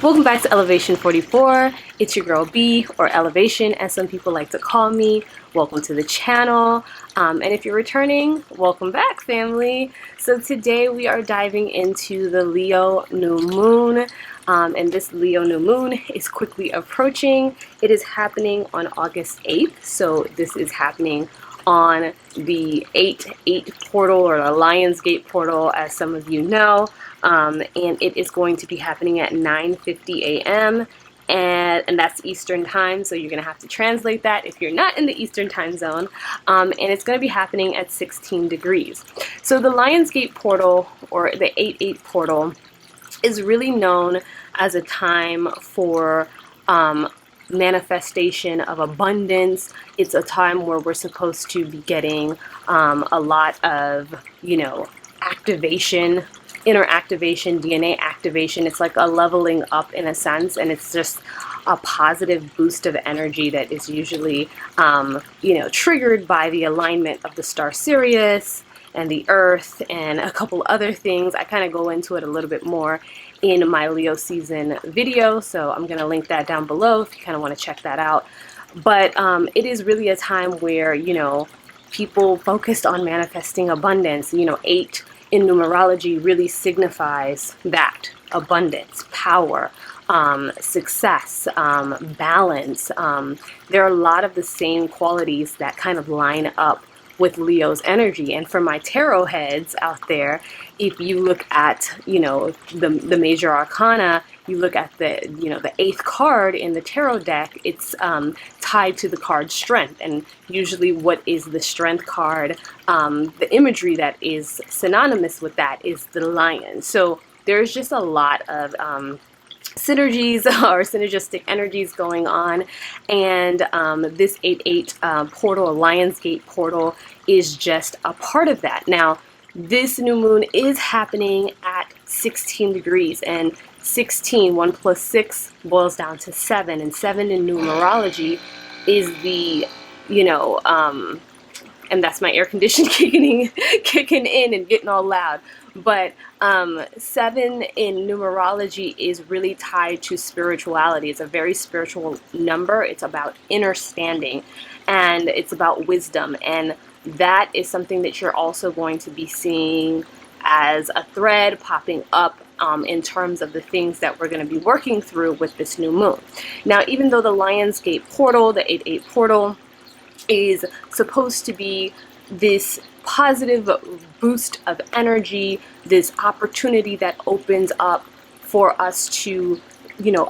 Welcome back to Elevation 44. It's your girl B, or Elevation as some people like to call me. Welcome to the channel. And if you're returning, welcome back, family. So today we are diving into the Leo new moon. And this Leo new moon is quickly approaching. It is happening on August 8th. So this is happening on the 8-8 portal, or the Lion's Gate portal, as some of you know. And it is going to be happening at 9:50 a.m. And that's Eastern time, so you're going to have to translate that if you're not in the Eastern time zone. And it's going to be happening at 16 degrees. So the Lion's Gate portal, or the 8-8 portal, is really known as a time for manifestation of abundance. It's a time where we're supposed to be getting a lot of, activation, inner activation, DNA activation. It's like a leveling up in a sense, and it's just a positive boost of energy that is usually, triggered by the alignment of the star Sirius and the Earth and a couple other things. I kind of go into it a little bit more in my Leo season video, so I'm going to link that down below if you kind of want to check that out. But it is really a time where, people focused on manifesting abundance. 8 in numerology really signifies that abundance, power, success, balance. There are a lot of the same qualities that kind of line up with Leo's energy. And for my tarot heads out there, if you look at, the major arcana, you look at the 8th card in the tarot deck, it's tied to the card strength. And usually what is the strength card, the imagery that is synonymous with that is the lion. So there's just a lot of synergies or synergistic energies going on, and this 8-8 portal, Lion's Gate portal, is just a part of that. Now, this new moon is happening at 16 degrees, and 16, 1 plus 6 boils down to 7, and 7 in numerology is the, and that's my air conditioning kicking in and getting all loud. But 7 in numerology is really tied to spirituality. It's a very spiritual number. It's about inner standing, and it's about wisdom. And that is something that you're also going to be seeing as a thread popping up in terms of the things that we're going to be working through with this new moon. Now, even though the Lion's Gate portal, the 8-8 portal, is supposed to be this positive boost of energy, this opportunity that opens up for us to,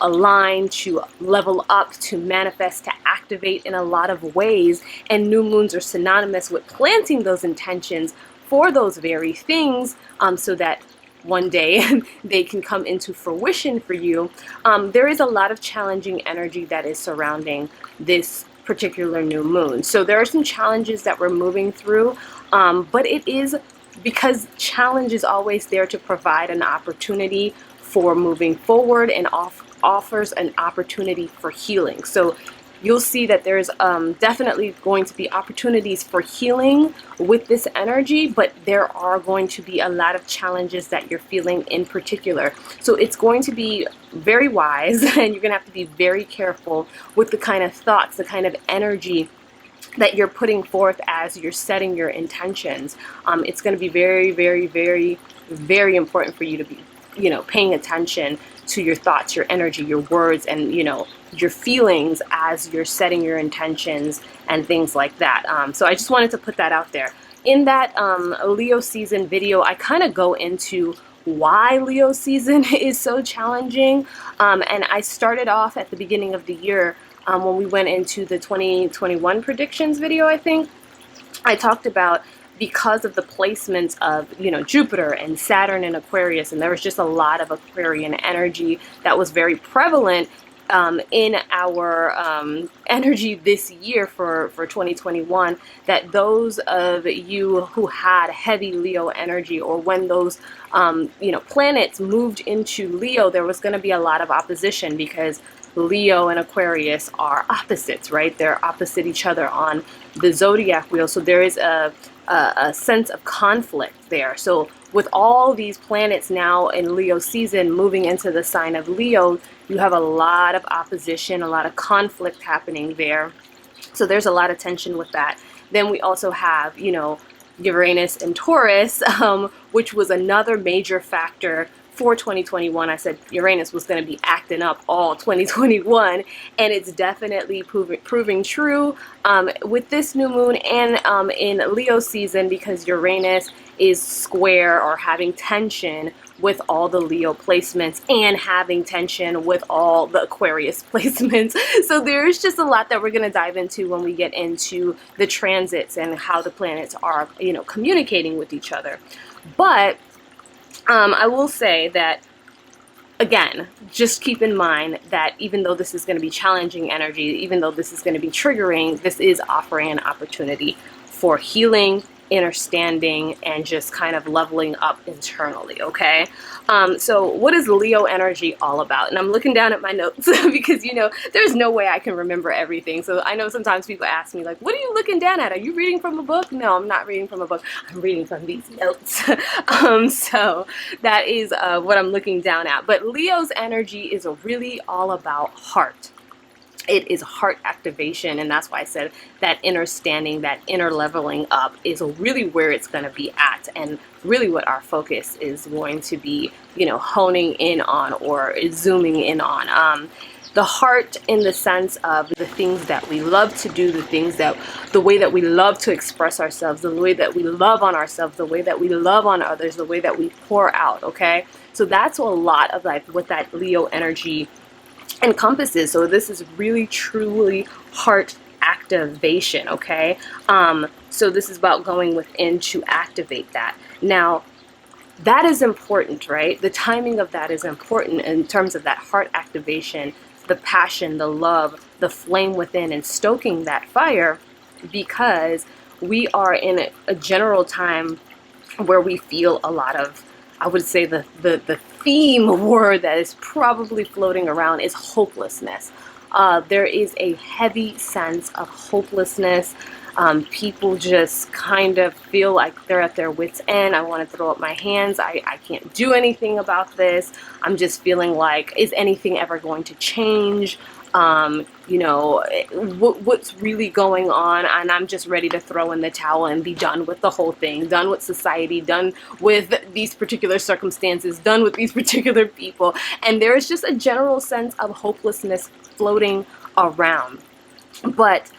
align, to level up, to manifest, to activate in a lot of ways. And new moons are synonymous with planting those intentions for those very things, so that one day they can come into fruition for you. There is a lot of challenging energy that is surrounding this particular new moon. So there are some challenges that we're moving through, but it is because challenge is always there to provide an opportunity for moving forward, and offers an opportunity for healing. So you'll see that there's definitely going to be opportunities for healing with this energy, but there are going to be a lot of challenges that you're feeling in particular. So it's going to be very wise, and you're going to have to be very careful with the kind of thoughts, the kind of energy that you're putting forth as you're setting your intentions. It's going to be very, very, very, very important for you to be, paying attention to your thoughts, your energy, your words, and, your feelings as you're setting your intentions and things like that. So I just wanted to put that out there. In that Leo season video, I kind of go into why Leo season is so challenging. And I started off at the beginning of the year when we went into the 2021 predictions video, I think. I talked about, because of the placements of, Jupiter and Saturn and Aquarius, and there was just a lot of Aquarian energy that was very prevalent in our energy this year for 2021, that those of you who had heavy Leo energy, or when those planets moved into Leo, there was going to be a lot of opposition, because Leo and Aquarius are opposites, right? They're opposite each other on the zodiac wheel, so there is a sense of conflict there. So with all these planets now in Leo season moving into the sign of Leo, you have a lot of opposition, a lot of conflict happening there. So there's a lot of tension with that. Then we also have, you know, Uranus and Taurus, which was another major factor for 2021. I said Uranus was going to be acting up all 2021, and it's definitely proving true with this new moon and in Leo season, because Uranus is square or having tension with all the Leo placements and having tension with all the Aquarius placements. So there's just a lot that we're going to dive into when we get into the transits and how the planets are, you know, communicating with each other. But I will say that, again, just keep in mind that even though this is going to be challenging energy, even though this is going to be triggering, this is offering an opportunity for healing, understanding, and just kind of leveling up internally, okay? So what is Leo energy all about? And I'm looking down at my notes because, you know, there's no way I can remember everything. So I know sometimes people ask me, like, what are you looking down at? Are you reading from a book? No, I'm not reading from a book. I'm reading from these notes. So that is what I'm looking down at. But Leo's energy is really all about heart. It is heart activation, and that's why I said that understanding, that inner leveling up is really where it's going to be at, and really what our focus is going to be, you know, honing in on or zooming in on. The heart in the sense of the things that we love to do, the way that we love to express ourselves, the way that we love on ourselves, the way that we love on others, the way that we pour out, okay? So that's a lot of like what that Leo energy encompasses. So this is really truly heart activation, okay? So this is about going within to activate that. Now, that is important, right? The timing of that is important in terms of that heart activation, the passion, the love, the flame within, and stoking that fire, because we are in a general time where we feel a lot of, I would say the theme word that is probably floating around is hopelessness. There is a heavy sense of hopelessness. People just kind of feel like they're at their wits' end. I want to throw up my hands. I can't do anything about this. I'm just feeling like, is anything ever going to change? You know, what's really going on, and I'm just ready to throw in the towel and be done with the whole thing, done with society, done with these particular circumstances, done with these particular people. And there is just a general sense of hopelessness floating around. But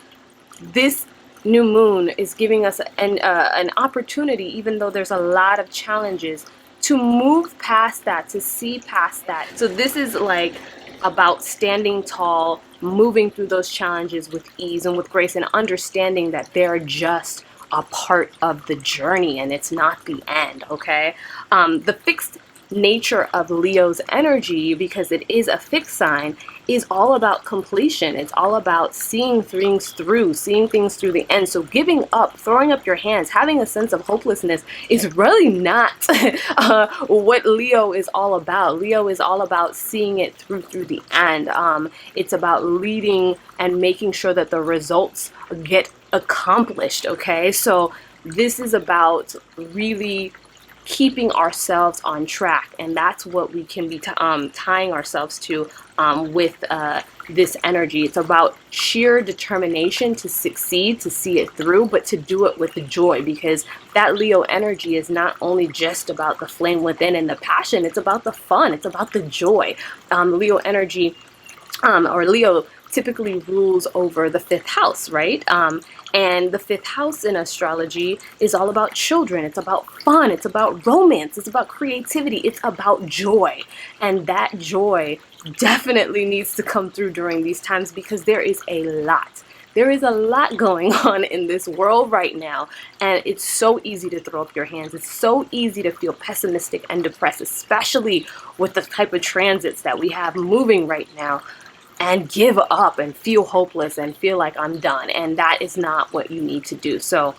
this new moon is giving us an opportunity, even though there's a lot of challenges, to move past that, to see past that. So this is like about standing tall, moving through those challenges with ease and with grace, and understanding that they're just a part of the journey and it's not the end, okay? The fixed nature of Leo's energy, because it is a fixed sign, is all about completion. It's all about seeing things through, the end. So giving up, throwing up your hands, having a sense of hopelessness is really not what Leo is all about. Leo is all about seeing it through the end. It's about leading and making sure that the results get accomplished, okay? So this is about really keeping ourselves on track, and that's what we can be tying ourselves to with this energy. It's about sheer determination to succeed, to see it through, but to do it with joy, because that Leo energy is not only just about the flame within and the passion, it's about the fun, it's about the joy. Leo energy, or Leo, typically rules over the fifth house, right? And the fifth house in astrology is all about children. It's about fun. It's about romance. It's about creativity. It's about joy. And that joy definitely needs to come through during these times, because there is a lot. There is a lot going on in this world right now, and it's so easy to throw up your hands. It's so easy to feel pessimistic and depressed, especially with the type of transits that we have moving right now, and give up and feel hopeless and feel like I'm done. And that is not what you need to do. So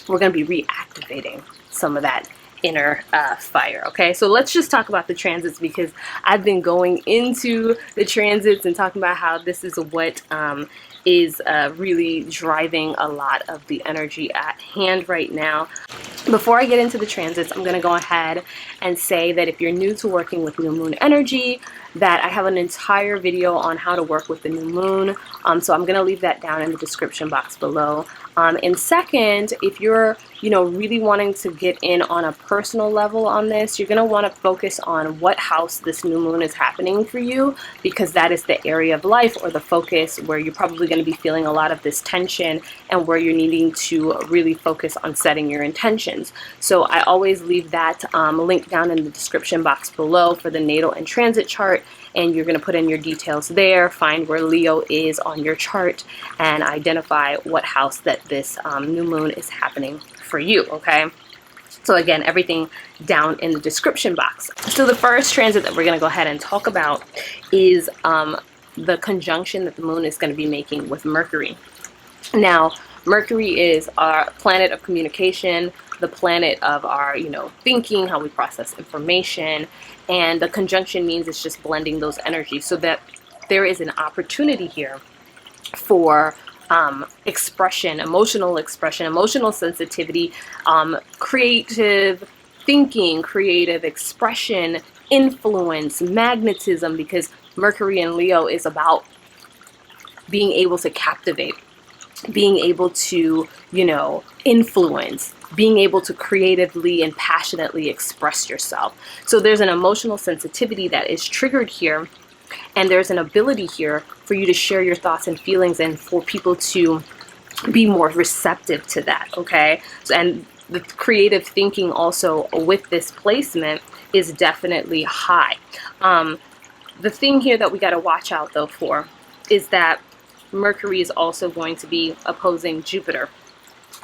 we're going to be reactivating some of that inner fire, okay? So let's just talk about the transits, because I've been going into the transits and talking about how this is what is really driving a lot of the energy at hand right now. Before I get into the transits, I'm going to go ahead and say that if you're new to working with new moon energy, that I have an entire video on how to work with the new moon. So I'm going to leave that down in the description box below. And second, if you're, really wanting to get in on a personal level on this, you're going to want to focus on what house this new moon is happening for you, because that is the area of life or the focus where you're probably going to be feeling a lot of this tension and where you're needing to really focus on setting your intentions. So I always leave that link down in the description box below for the natal and transit chart. And you're going to put in your details there, find where Leo is on your chart, and identify what house that this new moon is happening for you, okay? So again, everything down in the description box. So the first transit that we're going to go ahead and talk about is the conjunction that the moon is going to be making with Mercury. Now, Mercury is our planet of communication, the planet of our, thinking, how we process information, and the conjunction means it's just blending those energies so that there is an opportunity here for expression, emotional sensitivity, creative thinking, creative expression, influence, magnetism, because Mercury in Leo is about being able to captivate, being able to, influence, being able to creatively and passionately express yourself. So there's an emotional sensitivity that is triggered here, and there's an ability here for you to share your thoughts and feelings and for people to be more receptive to that, okay? So, and the creative thinking also with this placement is definitely high. The thing here that we got to watch out though for is that Mercury is also going to be opposing Jupiter,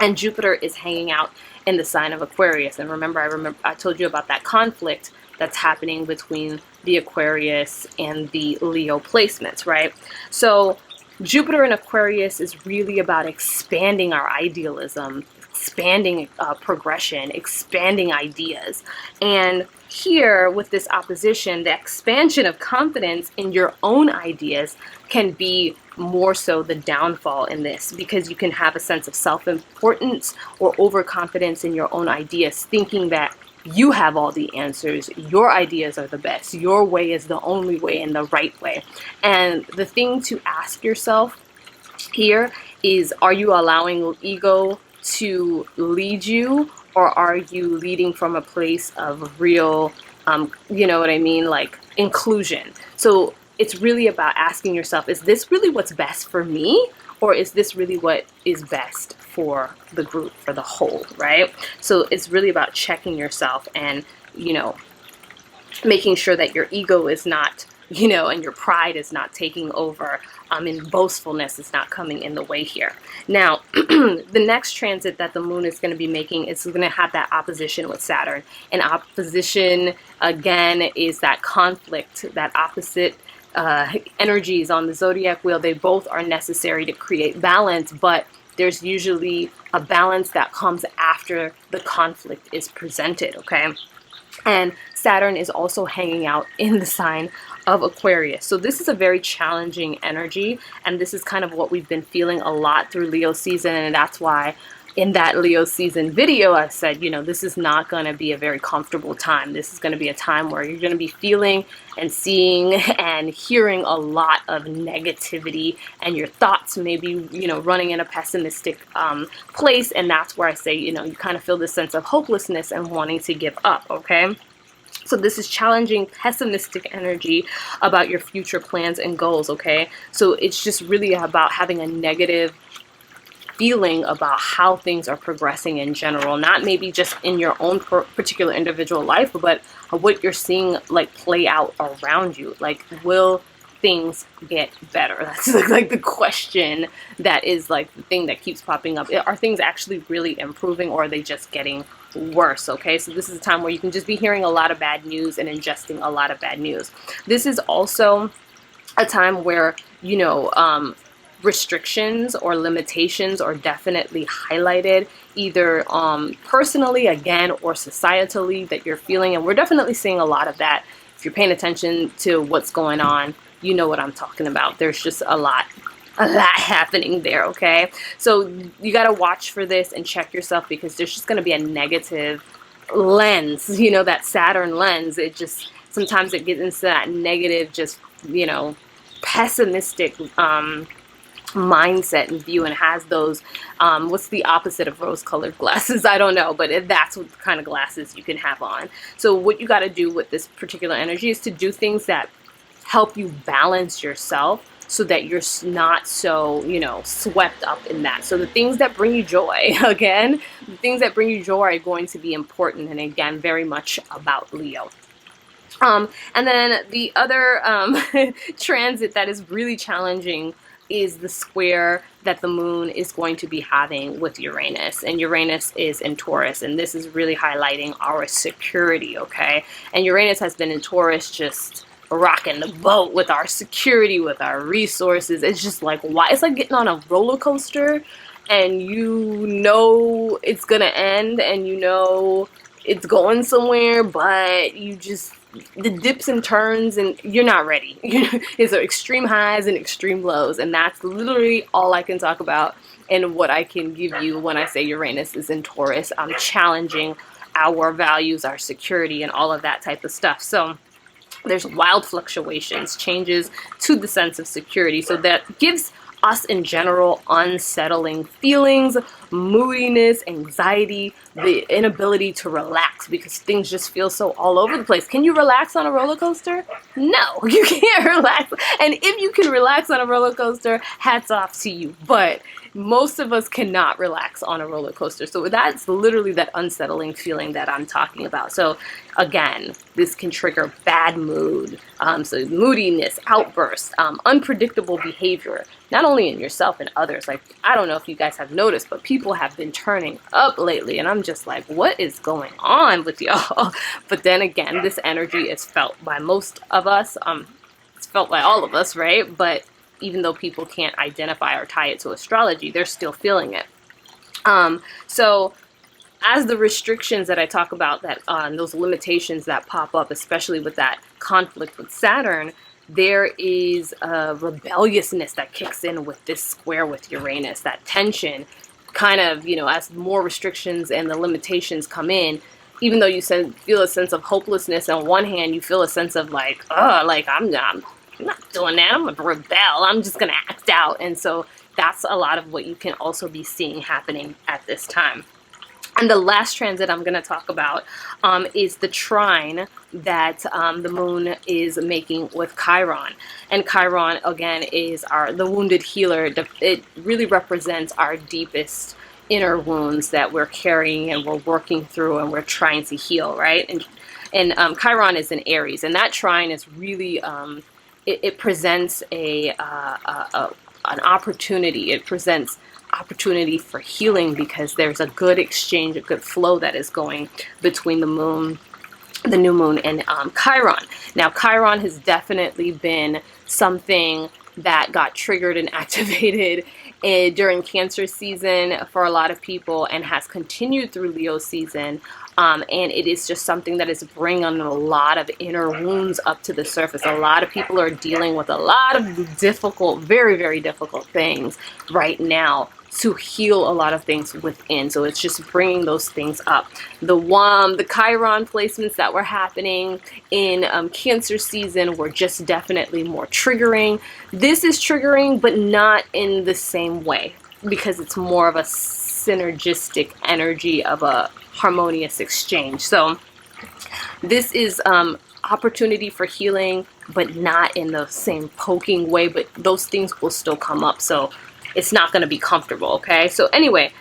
and Jupiter is hanging out in the sign of Aquarius. And remember I told you about that conflict that's happening between the Aquarius and the Leo placements, right? So Jupiter in Aquarius is really about expanding our idealism, expanding progression, expanding ideas. And here with this opposition, the expansion of confidence in your own ideas can be more so the downfall in this, because you can have a sense of self-importance or overconfidence in your own ideas, thinking that you have all the answers, your ideas are the best, your way is the only way and the right way. And the thing to ask yourself here is, are you allowing ego to lead you, or are you leading from a place of real, like inclusion? So it's really about asking yourself, is this really what's best for me? Or is this really what is best for the group, for the whole, right? So it's really about checking yourself and, making sure that your ego is not, and your pride is not taking over, and boastfulness is not coming in the way here. Now, the next transit that the moon is going to be making is going to have that opposition with Saturn. And opposition, again, is that conflict, that opposite energies on the zodiac wheel. They both are necessary to create balance, but there's usually a balance that comes after the conflict is presented, okay? And Saturn is also hanging out in the sign of Aquarius. So this is a very challenging energy, and this is kind of what we've been feeling a lot through Leo season, and that's why in that Leo season video I said, this is not going to be a very comfortable time. This is going to be a time where you're going to be feeling and seeing and hearing a lot of negativity, and your thoughts may be, running in a pessimistic place, and that's where I say, you kind of feel this sense of hopelessness and wanting to give up, okay? So this is challenging, pessimistic energy about your future plans and goals, okay? So it's just really about having a negative feeling about how things are progressing in general, not maybe just in your own particular individual life, but what you're seeing like play out around you. Like, will things get better? That's like the question that is like the thing that keeps popping up. Are things actually really improving, or are they just getting worse? Okay, so this is a time where you can just be hearing a lot of bad news and ingesting a lot of bad news. This is also a time where, restrictions or limitations are definitely highlighted, either personally again or societally, that you're feeling, and we're definitely seeing a lot of that. If you're paying attention to what's going on, you know what I'm talking about. There's just a lot a lot happening there, okay? So you got to watch for this and check yourself, because there's just going to be a negative lens, you know, that Saturn lens. It just, sometimes it gets into that negative, just, you know, pessimistic mindset and view, and has those what's the opposite of rose colored glasses? I don't know, but that's what kind of glasses you can have on. So what you got to do with this particular energy is to do things that help you balance yourself, so that you're not so, you know, swept up in that. So the things that bring you joy, again, the things that bring you joy are going to be important, and again, very much about Leo. And then the other transit that is really challenging is the square that the moon is going to be having with Uranus. And Uranus is in Taurus, and this is really highlighting our security, okay? And Uranus has been in Taurus, just rocking the boat with our security, with our resources. It's just like, why? It's like getting on a roller coaster, and you know it's gonna end, and you know it's going somewhere, but you just, the dips and turns, and you're not ready. It's extreme highs and extreme lows, and that's literally all I can talk about and what I can give you when I say Uranus is in Taurus. I'm challenging our values, our security, and all of that type of stuff. So there's wild fluctuations, changes to the sense of security. So that gives us in general unsettling feelings, moodiness, anxiety, the inability to relax, because things just feel so all over the place. Can you relax on a roller coaster? No, you can't relax. And if you can relax on a roller coaster, hats off to you. But most of us cannot relax on a roller coaster. So that's literally that unsettling feeling that I'm talking about. So again, this can trigger bad mood, so moodiness, outbursts, unpredictable behavior, not only in yourself and others. Like, I don't know if you guys have noticed, but people have been turning up lately, and I'm just like, what is going on with y'all? But then again, this energy is felt by most of us. It's felt by all of us, right? But even though people can't identify or tie it to astrology, they're still feeling it. So as the restrictions that I talk about, that those limitations that pop up, especially with that conflict with Saturn, there is a rebelliousness that kicks in with this square with Uranus, that tension kind of, you know, as more restrictions and the limitations come in, even though you feel a sense of hopelessness on one hand, you feel a sense of like, I'm not doing that. I'm gonna rebel. I'm just gonna act out. And so that's a lot of what you can also be seeing happening at this time. And the last transit I'm going to talk about is the trine that the moon is making with Chiron. And Chiron, again, is the wounded healer. It really represents our deepest inner wounds that we're carrying and we're working through and we're trying to heal, right? And Chiron is in Aries, and that trine is really it presents an opportunity. It presents opportunity for healing, because there's a good exchange, a good flow that is going between the moon, the new moon, and Chiron. Now, Chiron has definitely been something that got triggered and activated during Cancer season for a lot of people, and has continued through Leo season. And it is just something that is bringing a lot of inner wounds up to the surface. A lot of people are dealing with a lot of difficult, very, very difficult things right now to heal a lot of things within. So it's just bringing those things up. The Chiron placements that were happening in Cancer season were just definitely more triggering. This is triggering, but not in the same way, because it's more of a synergistic energy of a harmonious exchange. So this is opportunity for healing, but not in the same poking way, but those things will still come up. So it's not going to be comfortable, okay? So anyway,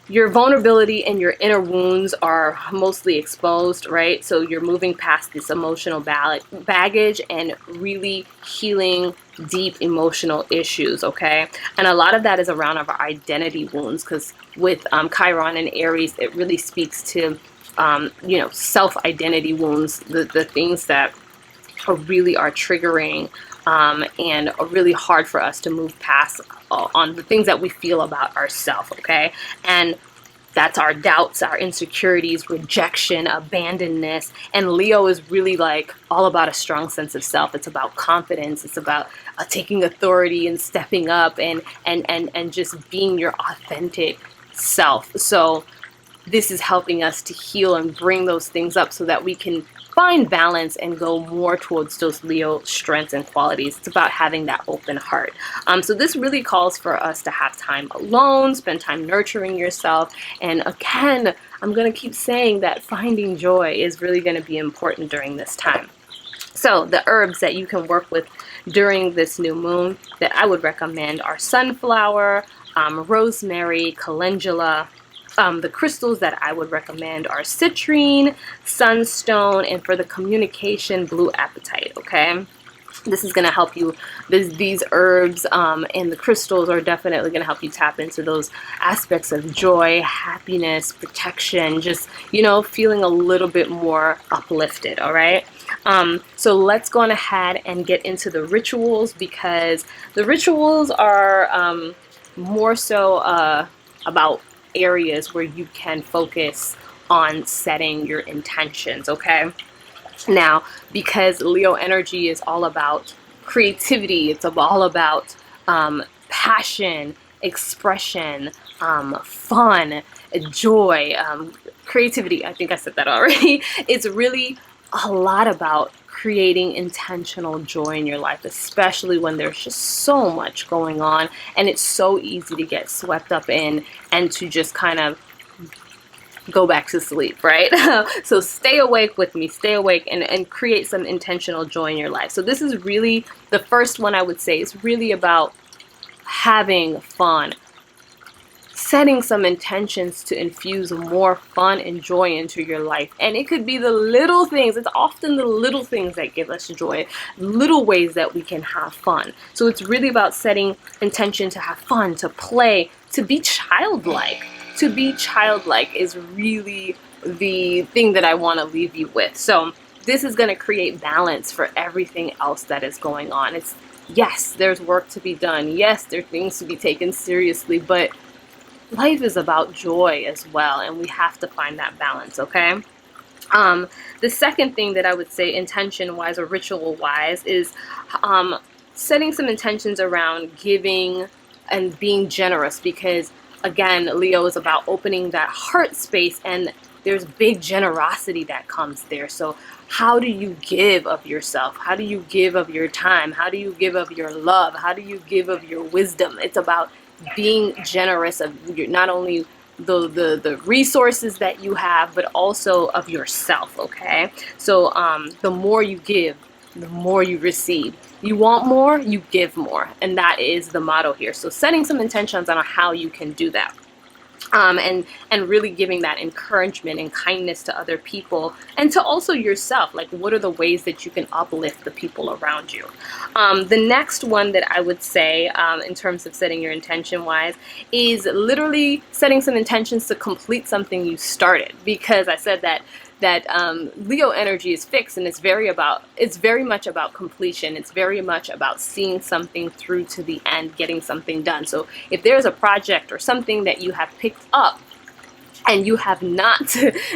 your vulnerability and your inner wounds are mostly exposed, right? So you're moving past this emotional baggage and really healing deep emotional issues, okay? And a lot of that is around our identity wounds, because with Chiron and Aries, it really speaks to, you know, self-identity wounds, the things that really are triggering and are really hard for us to move past on the things that we feel about ourselves, okay? And That's our doubts, our insecurities, rejection, abandonedness. And Leo is really like all about a strong sense of self. It's about confidence. It's about taking authority and stepping up and just being your authentic self. So this is helping us to heal and bring those things up so that we can find balance and go more towards those Leo strengths and qualities. It's about having that open heart. So this really calls for us to have time alone, spend time nurturing yourself. And again, I'm going to keep saying that finding joy is really going to be important during this time. So the herbs that you can work with during this new moon that I would recommend are sunflower, rosemary, calendula. The crystals that I would recommend are citrine, sunstone, and for the communication, blue apatite, okay? This is going to help you. These herbs and the crystals are definitely going to help you tap into those aspects of joy, happiness, protection, just, you know, feeling a little bit more uplifted, all right? So let's go on ahead and get into the rituals, because the rituals are more so about areas where you can focus on setting your intentions, okay? Now, because Leo energy is all about creativity, it's all about passion, expression, fun, joy, creativity. I think I said that already. It's really a lot about creating intentional joy in your life, especially when there's just so much going on and it's so easy to get swept up in and to just kind of go back to sleep, right? So stay awake with me, stay awake and create some intentional joy in your life. So this is really the first one I would say is really about having fun, setting some intentions to infuse more fun and joy into your life. And it could be the little things. It's often the little things that give us joy, little ways that we can have fun. So it's really about setting intention to have fun, to play, to be childlike. To be childlike is really the thing that I want to leave you with. So this is going to create balance for everything else that is going on. It's, yes, there's work to be done. Yes, there are things to be taken seriously, but life is about joy as well, and we have to find that balance, okay? The second thing that I would say intention-wise or ritual-wise is setting some intentions around giving and being generous, because again, Leo is about opening that heart space, and there's big generosity that comes there. So how do you give of yourself? How do you give of your time? How do you give of your love? How do you give of your wisdom? It's about being generous of your, not only the resources that you have, but also of yourself, okay? So the more you give, the more you receive. You want more, you give more. And that is the motto here. So setting some intentions on how you can do that. And really giving that encouragement and kindness to other people and to also yourself. Like, what are the ways that you can uplift the people around you? The next one that I would say in terms of setting your intention wise is literally setting some intentions to complete something you started, because I said that Leo energy is fixed, and it's very much about completion. It's very much about seeing something through to the end, getting something done. So if there's a project or something that you have picked up and you have not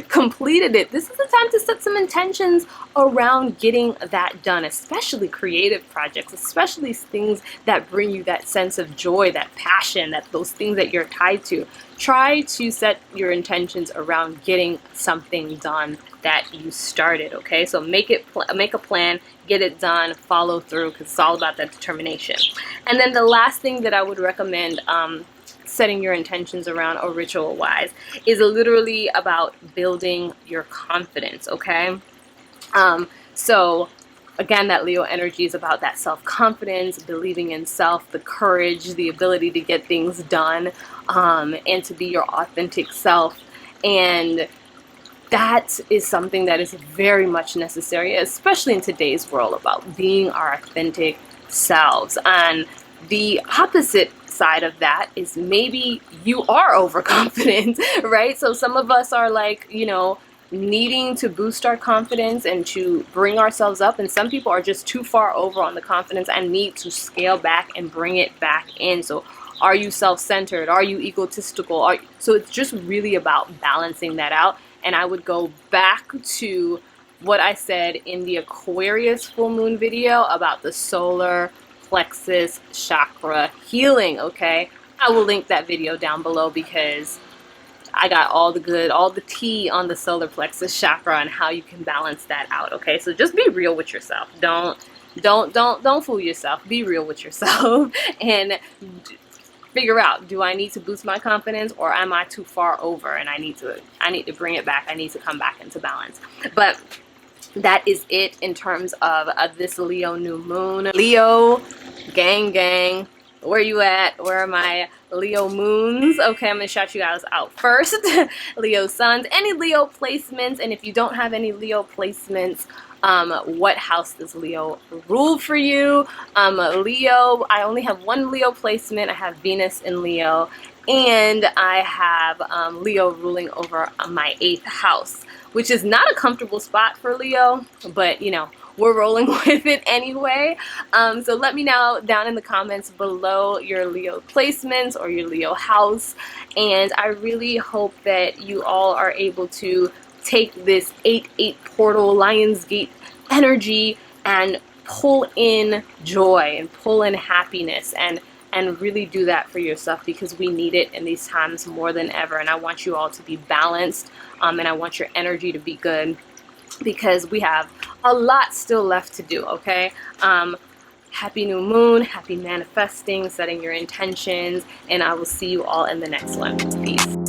completed it, this is the time to set some intentions around getting that done, especially creative projects, especially things that bring you that sense of joy, that passion, that those things that you're tied to. Try to set your intentions around getting something done that you started, okay? So make a plan, get it done, follow through, because it's all about that determination. And then the last thing that I would recommend setting your intentions around or ritual wise is literally about building your confidence, okay? So again, that Leo energy is about that self-confidence, believing in self, the courage, the ability to get things done, and to be your authentic self. And that is something that is very much necessary, especially in today's world, about being our authentic selves. And the opposite side of that is maybe you are overconfident, right? So some of us are like, you know, needing to boost our confidence and to bring ourselves up, and some people are just too far over on the confidence and need to scale back and bring it back in. So Are you self-centered? Are you egotistical? So it's just really about balancing that out. And I would go back to what I said in the Aquarius full moon video about the solar plexus chakra healing, okay? I will link that video down below because I got all the tea on the solar plexus chakra and how you can balance that out, okay? So just be real with yourself. Don't fool yourself. Be real with yourself and figure out, do I need to boost my confidence, or am I too far over and I need to bring it back. I need to come back into balance. But that is it in terms of this Leo new moon. Leo gang, where you at? Where are my Leo moons? Okay, I'm gonna shout you guys out first. Leo suns, any Leo placements, and if you don't have any Leo placements, what house does Leo rule for you? Leo, I only have one Leo placement. I have Venus in Leo, and I have Leo ruling over my 8th house, which is not a comfortable spot for Leo, but you know, we're rolling with it anyway. So let me know down in the comments below your Leo placements or your Leo house, and I really hope that you all are able to take this 8-8 portal Lionsgate energy and pull in joy and pull in happiness and really do that for yourself, because we need it in these times more than ever. And I want you all to be balanced, and I want your energy to be good, because we have a lot still left to do, okay? Happy new moon, happy manifesting, setting your intentions, and I will see you all in the next one. Peace.